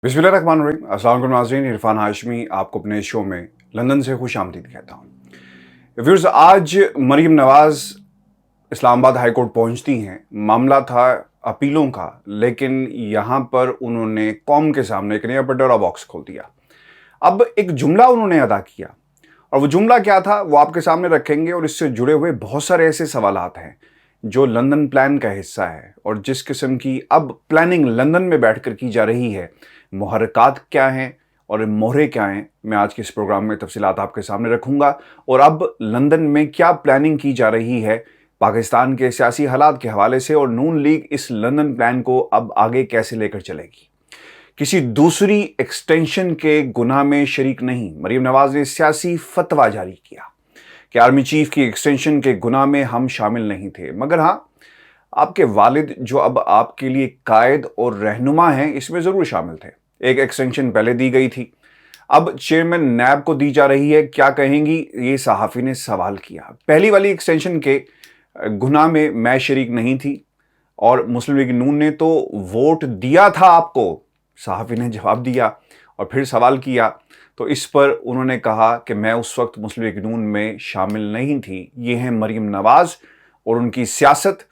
बिस्मिल्लाहिर्रहमानिर्रहीम। अस्सलाम वालेकुम नाज़रीन, इरफान हाशमी आपको अपने शो में लंदन से खुश आमदीद कहता हूँ। व्यूअर्स, आज मरीम नवाज़ इस्लामाबाद हाई कोर्ट पहुँचती हैं। मामला था अपीलों का, लेकिन यहाँ पर उन्होंने कौम के सामने एक नया पंडोरा बॉक्स खोल दिया। अब एक जुमला उन्होंने अदा किया, और वो जुमला क्या था वो आपके सामने रखेंगे, और इससे जुड़े हुए बहुत सारे ऐसे सवालात हैं जो लंदन प्लान का हिस्सा है, और जिस किस्म की अब प्लानिंग लंदन में बैठकर की जा रही है, मुहर्रिकात क्या हैं और मोहरे क्या हैं, मैं आज के इस प्रोग्राम में तफसीलात आपके सामने रखूंगा। और अब लंदन में क्या प्लानिंग की जा रही है पाकिस्तान के सियासी हालात के हवाले से, और नून लीग इस लंदन प्लान को अब आगे कैसे लेकर चलेगी। किसी दूसरी एक्सटेंशन के गुनाह में शरीक नहीं, मरीम नवाज ने सियासी फतवा जारी किया कि आर्मी चीफ की एक्सटेंशन के गुनाह में हम शामिल नहीं थे, मगर हाँ, आपके वालिद जो अब आपके लिए कायद और रहनुमा हैं, इसमें ज़रूर शामिल थे। एक एक्सटेंशन पहले दी गई थी, अब चेयरमैन नैब को दी जा रही है, क्या कहेंगी, ये सहाफ़ी ने सवाल किया। पहली वाली एक्सटेंशन के गुनाह में मैं शरीक नहीं थी, और मुस्लिम लीग नून ने तो वोट दिया था आपको, सहाफ़ी ने जवाब दिया और फिर सवाल किया। तो इस पर उन्होंने कहा कि मैं उस वक्त मुस्लिम लीग नून में शामिल नहीं थी। ये हैं मरीम नवाज़ और उनकी सियासत,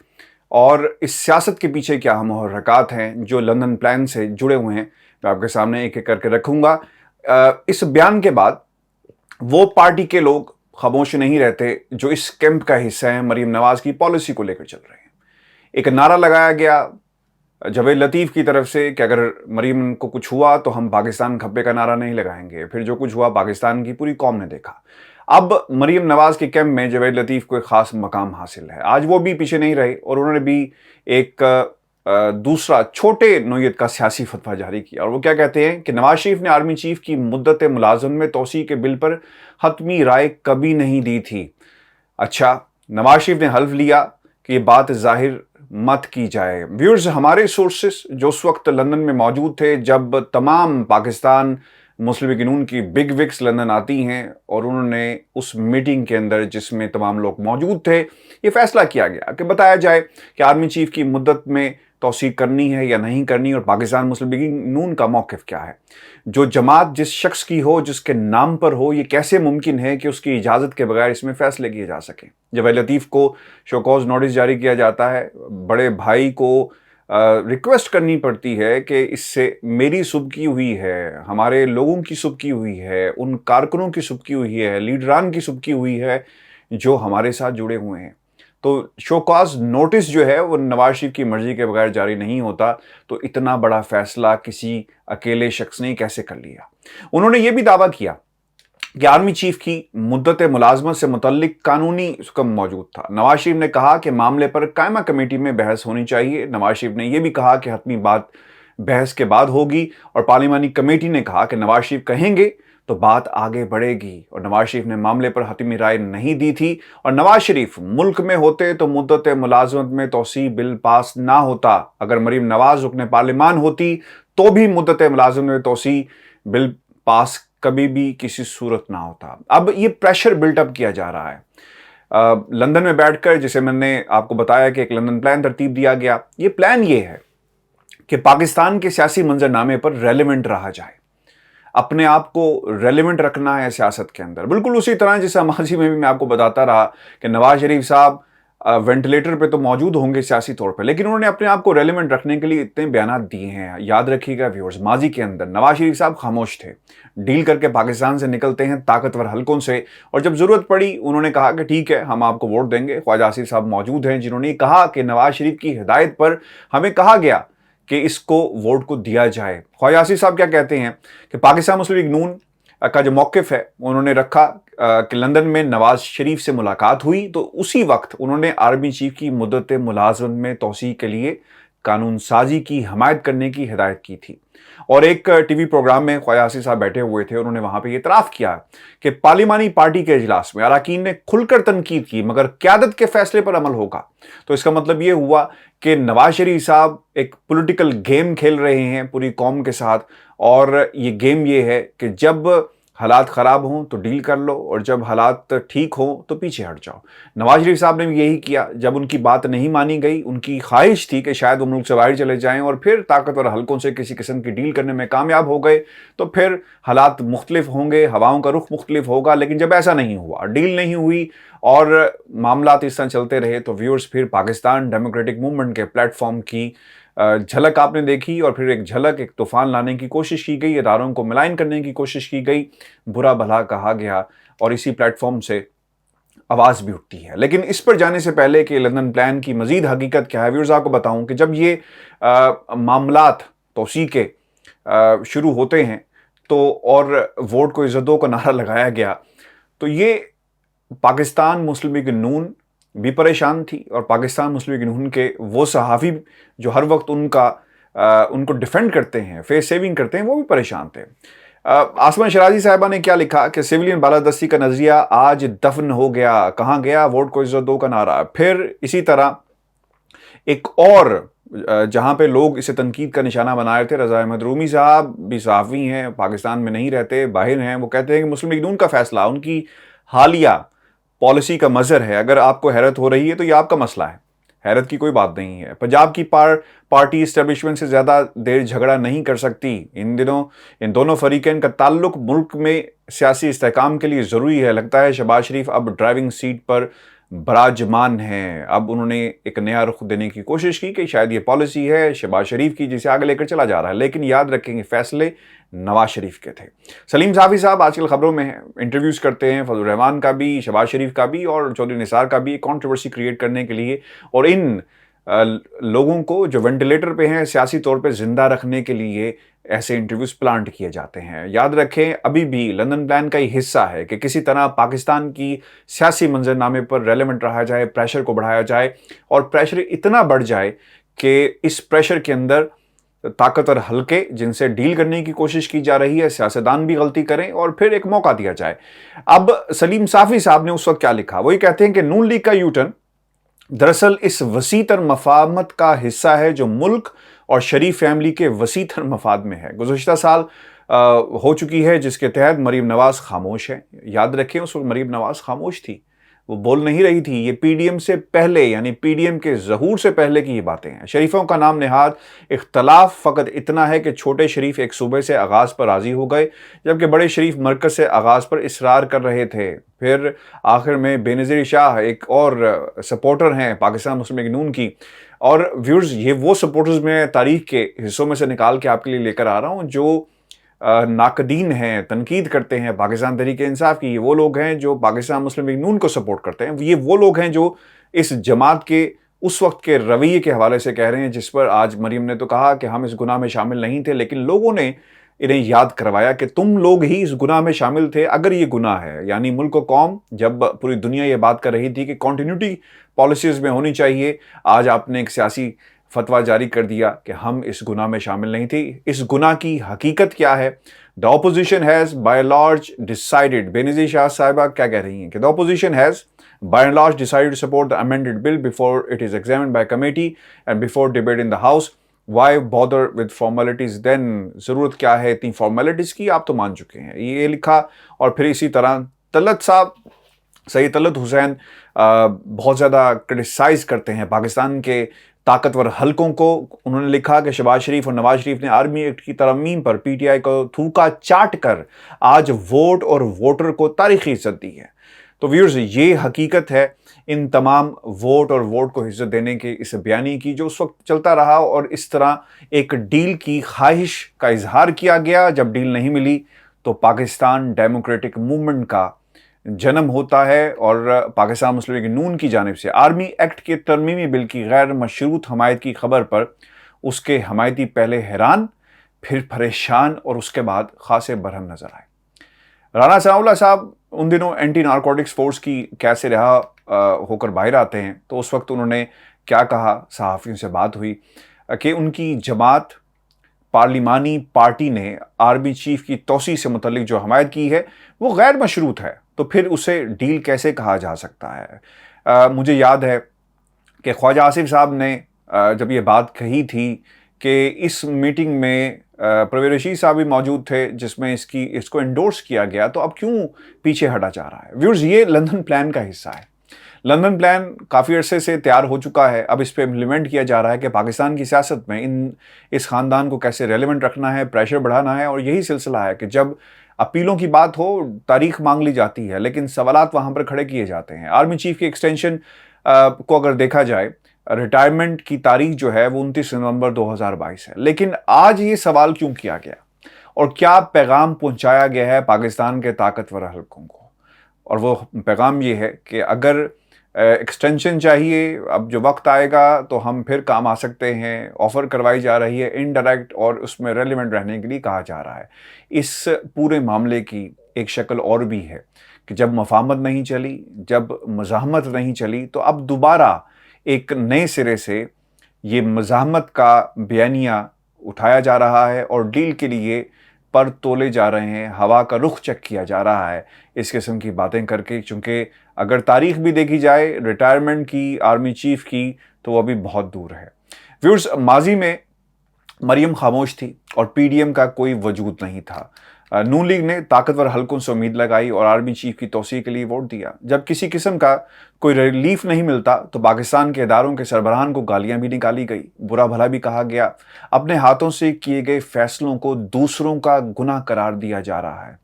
और इस सियासत के पीछे क्या मुहर्रिकात हैं जो लंदन प्लान से जुड़े हुए हैं, मैं आपके सामने एक एक करके रखूंगा। इस बयान के बाद वो पार्टी के लोग खामोश नहीं रहते जो इस कैंप का हिस्सा हैं, मरीम नवाज की पॉलिसी को लेकर चल रहे हैं। एक नारा लगाया गया जवेद लतीफ़ की तरफ से कि अगर मरीम को कुछ हुआ तो हम पाकिस्तान खप्पे का नारा नहीं लगाएंगे। फिर जो कुछ हुआ पाकिस्तान की पूरी कौम ने देखा। अब मरीम नवाज के कैंप में जवेद लतीफ़ को एक ख़ास मकाम हासिल है। आज वो भी पीछे नहीं रहे, और उन्होंने भी एक दूसरा छोटे नोयत का सियासी फतवा जारी किया। और वो क्या कहते हैं कि नवाज शरीफ ने आर्मी चीफ की मुद्दत मुलाजमत में तोसी के बिल पर हतमी राय कभी नहीं दी थी। अच्छा, नवाज शरीफ ने हल्फ लिया कि ये बात जाहिर मत की जाए। व्यूअर्स, हमारे सोर्सेस जो उस वक्त लंदन में मौजूद थे जब तमाम पाकिस्तान मुस्लिम लीग नून की बिग विग्स लंदन आती हैं, और उन्होंने उस मीटिंग के अंदर जिसमें तमाम लोग मौजूद थे, ये फैसला किया गया कि बताया जाए कि आर्मी चीफ की मुद्दत में तोसीक करनी है या नहीं करनी, और पाकिस्तान मुस्लिम लीग नून का मौक़िफ़ क्या है। जो जमात जिस शख्स की हो, जिसके नाम पर हो, ये कैसे मुमकिन है कि उसकी इजाज़त के बगैर इसमें फ़ैसले किए जा सकें। जवेद लतीफ़ को शोकॉज नोटिस जारी किया जाता है, बड़े भाई को रिक्वेस्ट करनी पड़ती है कि इससे मेरी सुबकी हुई है, हमारे लोगों की सुबकी हुई है, उन कारकुनों की सुबकी हुई है, लीडरान की सुबकी हुई है जो हमारे साथ जुड़े हुए हैं। तो शोकॉज नोटिस जो है वो नवाज शरीफ की मर्जी के बगैर जारी नहीं होता। तो इतना बड़ा फैसला किसी अकेले शख्स ने कैसे कर लिया। उन्होंने ये भी दावा किया कि आर्मी चीफ की मुद्दत मुलाजमत से मुतल्लिक कानूनी हुक्म मौजूद था। नवाज शरीफ ने कहा कि मामले पर कायमा कमेटी में बहस होनी चाहिए। नवाज शरीफ ने यह भी कहा कि हतमी बात बहस के बाद होगी, और पार्लिमानी कमेटी ने कहा कि नवाज शरीफ कहेंगे तो बात आगे बढ़ेगी। और नवाज शरीफ ने मामले पर हतमी राय नहीं दी थी, और नवाज शरीफ मुल्क में होते तो मुद्दत मुलाजमत में तोसी बिल पास ना होता। अगर मरीम नवाज रुकने पार्लिमान होती तो भी मुद्दत मुलाजमत में तोसी बिल पास कभी भी किसी सूरत ना होता। अब ये प्रेशर बिल्टअप किया जा रहा है लंदन में बैठकर, जिसे मैंने आपको बताया कि एक लंदन प्लान तरतीब दिया गया। ये प्लान ये है कि पाकिस्तान के सियासी मंजरनामे पर रेलेवेंट रहा जाए, अपने आप को रेलेवेंट रखना है सियासत के अंदर। बिल्कुल उसी तरह जिस माजी में भी मैं आपको बताता रहा कि नवाज शरीफ साहब वेंटिलेटर पे तो मौजूद होंगे सियासी तौर पे, लेकिन उन्होंने अपने आप को रेलेवेंट रखने के लिए इतने बयान दिए हैं। याद रखिएगा व्यूअर्स, माजी के अंदर नवाज शरीफ साहब खामोश थे, डील करके पाकिस्तान से निकलते हैं ताकतवर हलकों से, और जब जरूरत पड़ी उन्होंने कहा कि ठीक है हम आपको वोट देंगे। ख्वाजा आसिफ साहब मौजूद हैं जिन्होंने कहा कि नवाज शरीफ की हिदायत पर हमें कहा गया कि इसको वोट को दिया जाए। ख्वाजा आसिफ साहब क्या कहते हैं कि पाकिस्तान मुस्लिम लीग नून का जो मौक़िफ़ है उन्होंने रखा कि लंदन में नवाज शरीफ से मुलाकात हुई तो उसी वक्त उन्होंने आर्मी चीफ की मुद्दत मुलाजमत में तोसी के लिए कानून साजी की हिमायत करने की हिदायत की थी। और एक टीवी प्रोग्राम में ख्वाजा आसिफ साहब बैठे हुए थे, उन्होंने वहां पे इतराफ़ किया कि पार्लिमानी पार्टी के इजलास में अरकान ने खुलकर तनकीद की, मगर क़यादत के फैसले पर अमल होगा। तो इसका मतलब ये हुआ कि नवाज शरीफ साहब एक पॉलिटिकल गेम खेल रहे हैं पूरी कौम के साथ, और ये गेम ये है कि जब حالات خراب ہوں تو ڈیل کر لو اور جب حالات ٹھیک ہوں تو پیچھے ہٹ جاؤ۔ نواز شریف صاحب نے بھی یہی کیا، جب ان کی بات نہیں مانی گئی، ان کی خواہش تھی کہ شاید وہ ملک سے باہر چلے جائیں اور پھر طاقتور حلقوں سے کسی قسم کی ڈیل کرنے میں کامیاب ہو گئے تو پھر حالات مختلف ہوں گے، ہواؤں کا رخ مختلف ہوگا۔ لیکن جب ایسا نہیں ہوا، ڈیل نہیں ہوئی اور معاملات اس طرح چلتے رہے تو ویورز پھر پاکستان ڈیموکریٹک موومنٹ کے پلیٹ فارم کی جھلک آپ نے دیکھی اور پھر ایک طوفان لانے کی کوشش کی گئی، اداروں کو ملائن کرنے کی کوشش کی گئی، برا بھلا کہا گیا اور اسی پلیٹ فارم سے آواز بھی اٹھتی ہے۔ لیکن اس پر جانے سے پہلے کہ لندن پلان کی مزید حقیقت کیا ہے، ویورز آپ کو بتاؤں کہ جب یہ معاملات توسیع کے شروع ہوتے ہیں تو اور ووٹ کو عزت دو کا نعرہ لگایا گیا تو یہ پاکستان مسلم لیگ نون بھی پریشان تھی اور پاکستان مسلم لیگ نون کے وہ صحافی جو ہر وقت ان کو ڈیفینڈ کرتے ہیں، فیس سیونگ کرتے ہیں، وہ بھی پریشان تھے۔ آسمان شرازی صاحبہ نے کیا لکھا کہ سویلین بالادستی کا نظریہ آج دفن ہو گیا، کہاں گیا ووٹ کو عزت دو کا نعرہ۔ پھر اسی طرح ایک اور جہاں پہ لوگ اسے تنقید کا نشانہ بنا رہے تھے، رضا احمد رومی صاحب بھی صحافی ہیں، پاکستان میں نہیں رہتے، باہر ہیں، وہ کہتے ہیں کہ مسلم لیگ نون کا فیصلہ ان کی حالیہ پالیسی کا مظہر ہے۔ اگر آپ کو حیرت ہو رہی ہے تو یہ آپ کا مسئلہ ہے، حیرت کی کوئی بات نہیں ہے۔ پنجاب کی پارٹی اسٹیبلشمنٹ سے زیادہ دیر جھگڑا نہیں کر سکتی۔ ان دونوں فریقین کا تعلق ملک میں سیاسی استحکام کے لیے ضروری ہے۔ لگتا ہے شہباز شریف اب ڈرائیونگ سیٹ پر براجمان ہیں۔ اب انہوں نے ایک نیا رخ دینے کی کوشش کی کہ شاید یہ پالیسی ہے شہباز شریف کی جسے آگے لے کر چلا جا رہا ہے، لیکن یاد رکھیں گے فیصلے نواز شریف کے تھے۔ سلیم صافی صاحب آج کل خبروں میں ہیں، انٹرویوز کرتے ہیں، فضل الرحمان کا بھی، شہباز شریف کا بھی اور چودھری نثار کا بھی، کنٹروورسی کریٹ کرنے کے لیے اور ان لوگوں کو جو وینٹیلیٹر پہ ہیں سیاسی طور پہ زندہ رکھنے کے لیے ایسے انٹرویوز پلانٹ کیے جاتے ہیں۔ یاد رکھیں ابھی بھی لندن پلان کا یہ حصہ ہے کہ کسی طرح پاکستان کی سیاسی منظرنامے پر ریلیونٹ رہا جائے، پریشر کو بڑھایا جائے اور پریشر اتنا بڑھ جائے کہ اس پریشر کے اندر طاقتور حلقے جن سے ڈیل کرنے کی کوشش کی جا رہی ہے، سیاستدان بھی غلطی کریں اور پھر ایک موقع دیا جائے۔ اب سلیم صافی صاحب نے اس وقت کیا لکھا، وہی کہتے ہیں کہ نون لیگ کا یو ٹرن دراصل اس وسیع تر مفاہمت کا حصہ ہے جو ملک اور شریف فیملی کے وسیع تر مفاد میں ہے۔ گزشتہ سال ہو چکی ہے جس کے تحت مریم نواز خاموش ہے۔ یاد رکھیں اس وقت مریم نواز خاموش تھی، وہ بول نہیں رہی تھی۔ یہ پی ڈی ایم سے پہلے یعنی پی ڈی ایم کے ظہور سے پہلے کی یہ باتیں ہیں۔ شریفوں کا نام نہاد اختلاف فقط اتنا ہے کہ چھوٹے شریف ایک صوبے سے آغاز پر راضی ہو گئے جبکہ بڑے شریف مرکز سے آغاز پر اصرار کر رہے تھے۔ پھر آخر میں بے نظیر شاہ ایک اور سپورٹر ہیں پاکستان مسلم لیگ نون کی۔ اور ویورز یہ وہ سپورٹرز میں تاریخ کے حصوں میں سے نکال کے آپ کے لیے لے کر آ رہا ہوں جو ناقدین ہیں، تنقید کرتے ہیں پاکستان تحریک انصاف کی۔ یہ وہ لوگ ہیں جو پاکستان مسلم لیگ نون کو سپورٹ کرتے ہیں، یہ وہ لوگ ہیں جو اس جماعت کے اس وقت کے رویے کے حوالے سے کہہ رہے ہیں جس پر آج مریم نے تو کہا کہ ہم اس گناہ میں شامل نہیں تھے، لیکن لوگوں نے انہیں یاد کروایا کہ تم لوگ ہی اس گناہ میں شامل تھے اگر یہ گناہ ہے۔ یعنی ملک و قوم جب پوری دنیا یہ بات کر رہی تھی کہ کنٹینیوٹی پالیسیز میں ہونی چاہیے، آج آپ نے ایک سیاسی فتویٰ جاری کر دیا کہ ہم اس گناہ میں شامل نہیں تھے۔ اس گناہ کی حقیقت کیا ہے؟ The opposition has by and large decided، بے نظیر شاہ صاحبہ کیا کہہ رہی ہیں کہ the opposition has by and large decided to support the amended bill before it is examined by committee and before debate in the house. Why bother with formalities then؟ ضرورت کیا ہے اتنی فارمیلٹیز کی، آپ تو مان چکے ہیں، یہ لکھا۔ اور پھر اسی طرح طلعت صاحب، سید طلعت حسین بہت زیادہ کرٹیسائز کرتے ہیں پاکستان کے طاقتور حلقوں کو۔ انہوں نے لکھا کہ شہباز شریف اور نواز شریف نے آرمی ایکٹ کی ترمیم پر پی ٹی آئی کو تھوکا چاٹ کر آج ووٹ اور ووٹر کو تاریخی عزت دی ہے۔ تو ویورز یہ حقیقت ہے ان تمام ووٹ اور ووٹ کو عزت دینے کے اس بیانی کی جو اس وقت چلتا رہا اور اس طرح ایک ڈیل کی خواہش کا اظہار کیا گیا۔ جب ڈیل نہیں ملی تو پاکستان ڈیموکریٹک موومنٹ کا جنم ہوتا ہے اور پاکستان مسلم لیگ نون کی جانب سے آرمی ایکٹ کے ترمیمی بل کی غیر مشروط حمایت کی خبر پر اس کے حمایتی پہلے حیران، پھر پریشان اور اس کے بعد خاصے برہم نظر آئے۔ رانا ثناء اللہ صاحب ان دنوں اینٹی نارکوٹکس فورس کی کیسے رہا ہو کر باہر آتے ہیں تو اس وقت انہوں نے کیا کہا، صحافیوں سے بات ہوئی کہ ان کی جماعت پارلیمانی پارٹی نے آرمی چیف کی توسیع سے متعلق جو حمایت کی ہے وہ غیر مشروط ہے، تو پھر اسے ڈیل کیسے کہا جا سکتا ہے؟ مجھے یاد ہے کہ خواجہ آصف صاحب نے جب یہ بات کہی تھی کہ اس میٹنگ میں परवेज़ रशीद साहब भी मौजूद थे जिसमें इसको इंडोर्स किया गया, तो अब क्यों पीछे हटा जा रहा है? व्यूअर्स, ये लंदन प्लान का हिस्सा है। लंदन प्लान काफ़ी अरसे से तैयार हो चुका है, अब इस पे इम्प्लीमेंट किया जा रहा है कि पाकिस्तान की सियासत में इस ख़ानदान को कैसे रेलेवेंट रखना है, प्रेशर बढ़ाना है। और यही सिलसिला है कि जब अपीलों की बात हो, तारीख मांग ली जाती है, लेकिन सवालात वहाँ पर खड़े किए जाते हैं। आर्मी चीफ की एक्सटेंशन को अगर देखा जाए, रिटायरमेंट की तारीख जो है वो 29 नवंबर 2022 है, लेकिन आज ये सवाल क्यों किया गया और क्या पैगाम पहुंचाया गया है पाकिस्तान के ताकतवर हलकों को? और वो पैगाम ये है कि अगर एक्सटेंशन चाहिए, अब जो वक्त आएगा तो हम फिर काम आ सकते हैं, ऑफ़र करवाई जा रही है इनडायरेक्ट, और उसमें रेलिवेंट रहने के लिए कहा जा रहा है। इस पूरे मामले की एक शक्ल और भी है कि जब मफाहमत नहीं चली, जब मज़ाहमत नहीं चली, तो अब दोबारा एक नए सिरे से ये मज़ाहमत का बयानिया उठाया जा रहा है और डील के लिए पर तोले जा रहे हैं, हवा का रुख चेक किया जा रहा है इस किस्म की बातें करके। चूँकि अगर तारीख भी देखी जाए रिटायरमेंट की, आर्मी चीफ की, तो वो अभी बहुत दूर है। व्यूअर्स, माजी में मरियम खामोश थी और पीडीएम का कोई वजूद नहीं था। नून लीग ने ताकतवर हलकों से उम्मीद लगाई और आर्मी चीफ की तौसीक के लिए वोट दिया। जब किसी किस्म का कोई रिलीफ नहीं मिलता तो पाकिस्तान के इदारों के सरबराहान को गालियां भी निकाली गई, बुरा भला भी कहा गया। अपने हाथों से किए गए फैसलों को दूसरों का गुनाह करार दिया जा रहा है।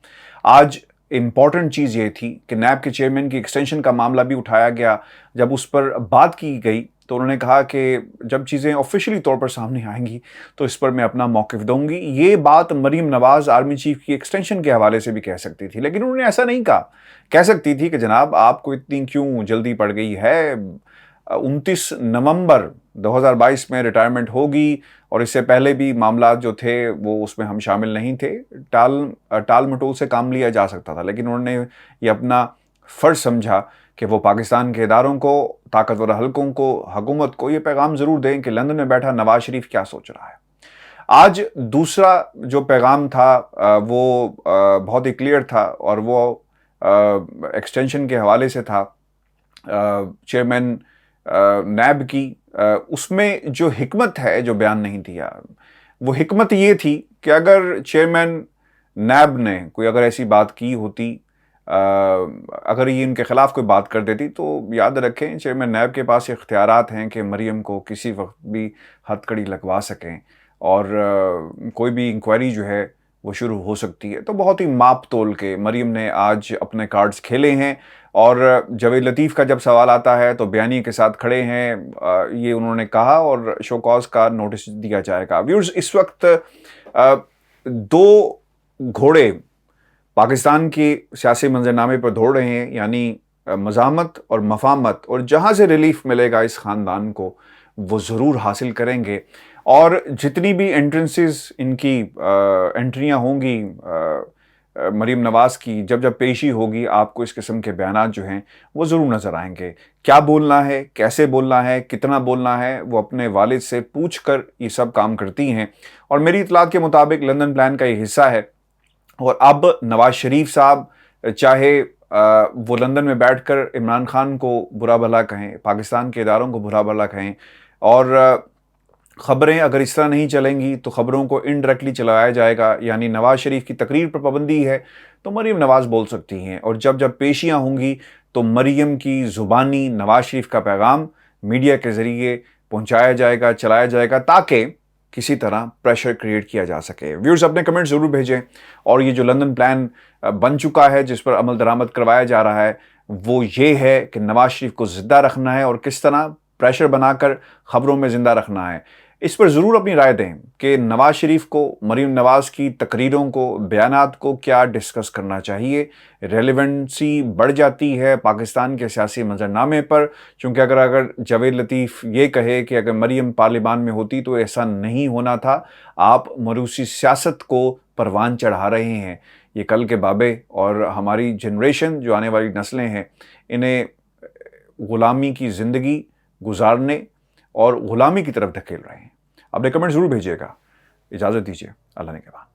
आज इम्पॉर्टेंट चीज़ ये थी कि नैब के चेयरमैन की एक्सटेंशन का मामला भी उठाया गया। जब उस पर बात की गई तो उन्होंने कहा कि जब चीज़ें ऑफिशियली तौर पर सामने आएंगी तो इस पर मैं अपना मौक़िफ़ दूंगी। ये बात मरीम नवाज़ आर्मी चीफ की एक्सटेंशन के हवाले से भी कह सकती थी, लेकिन उन्होंने ऐसा नहीं कहा। कह सकती थी कि जनाब आपको इतनी क्यों जल्दी पड़ गई है, 29 नवंबर 2022 में रिटायरमेंट होगी, और इससे पहले भी मामला जो थे वो उसमें हम शामिल नहीं थे। टाल मटोल से काम लिया जा सकता था, लेकिन उन्होंने ये अपना फ़र्ज समझा कि वो पाकिस्तान के इदारों को, ताकतवर हलकों को, हुकूमत को ये पैगाम ज़रूर दें कि लंदन में बैठा नवाज शरीफ क्या सोच रहा है। आज दूसरा जो पैगाम था वो बहुत ही क्लियर था और वो एक्सटेंशन के हवाले से था। चेयरमैन नैब की उसमें जो हिकमत है, जो बयान नहीं दिया, वो हिकमत ये थी कि अगर चेयरमैन नैब ने कोई अगर ऐसी बात की होती, अगर ये इनके ख़िलाफ़ कोई बात कर देती, तो याद रखें चेयरमैन नैब के पास इख्तियारात हैं कि मरियम को किसी वक्त भी हथकड़ी लगवा सकें और कोई भी इंक्वायरी जो है वो शुरू हो सकती है। तो बहुत ही माप तोल के मरियम ने आज अपने कार्ड्स खेले हैं और जावेद लतीफ़ का जब सवाल आता है तो बयानी के साथ खड़े हैं, ये उन्होंने कहा और शो कॉज का नोटिस दिया जाएगा। व्यूअर्स, इस वक्त दो घोड़े पाकिस्तान के सियासी मंजरनामे पर दौड़ रहे हैं, यानी मज़ाहमत और मफाहमत, और जहाँ से रिलीफ मिलेगा इस ख़ानदान को वो ज़रूर हासिल करेंगे। और जितनी भी एंट्रेंसेस इनकी एंट्रियाँ होंगी मरीम नवाज़ की, जब पेशी होगी, आपको इस किस्म के बयानात जो हैं वो ज़रूर नज़र आएंगे। क्या बोलना है, कैसे बोलना है, कितना बोलना है, वो अपने वालिद से पूछ कर ये सब काम करती हैं। और मेरी इतलात के मुताबिक लंदन प्लान का ये हिस्सा है। और अब नवाज शरीफ साहब चाहे वो लंदन में बैठकर इमरान खान को बुरा भला कहें, पाकिस्तान के इदारों को बुरा भला कहें, और ख़बरें अगर इस तरह नहीं चलेंगी तो ख़बरों को इनडायरेक्टली चलाया जाएगा, यानी नवाज शरीफ की तकरीर पर पाबंदी है तो मरीम नवाज़ बोल सकती हैं, और जब पेशियाँ होंगी तो मरीम की ज़ुबानी नवाज शरीफ का पैगाम मीडिया के ज़रिए पहुँचाया जाएगा, चलाया जाएगा, ताकि किसी तरह प्रेशर क्रिएट किया जा सके। व्यूअर्स, अपने कमेंट ज़रूर भेजें। और ये जो लंदन प्लान बन चुका है, जिस पर अमल दरामद करवाया जा रहा है, वो ये है कि नवाज शरीफ को ज़िंदा रखना है और किस तरह प्रेशर बनाकर ख़बरों में ज़िंदा रखना है। इस पर ज़रूर अपनी राय दें कि नवाज शरीफ को मरीम नवाज़ की तकरीरों को, बयानात को क्या डिस्कस करना चाहिए। रेलेवेंसी बढ़ जाती है पाकिस्तान के सियासी मंजरनामे पर, क्योंकि अगर जावेद लतीफ़ ये कहे कि अगर मरीम पार्लियामान में होती तो ऐसा नहीं होना था, आप मरूसी सियासत को परवान चढ़ा रहे हैं। ये कल के बाबे और हमारी जनरेशन, जो आने वाली नस्लें हैं, इन्हें ग़ुलामी की ज़िंदगी गुजारने और ग़ुलामी की तरफ धकेल रहे हैं। अपने कमेंट ज़रूर भेजिएगा। इजाज़त दीजिए, अल्लाह ने के बाद।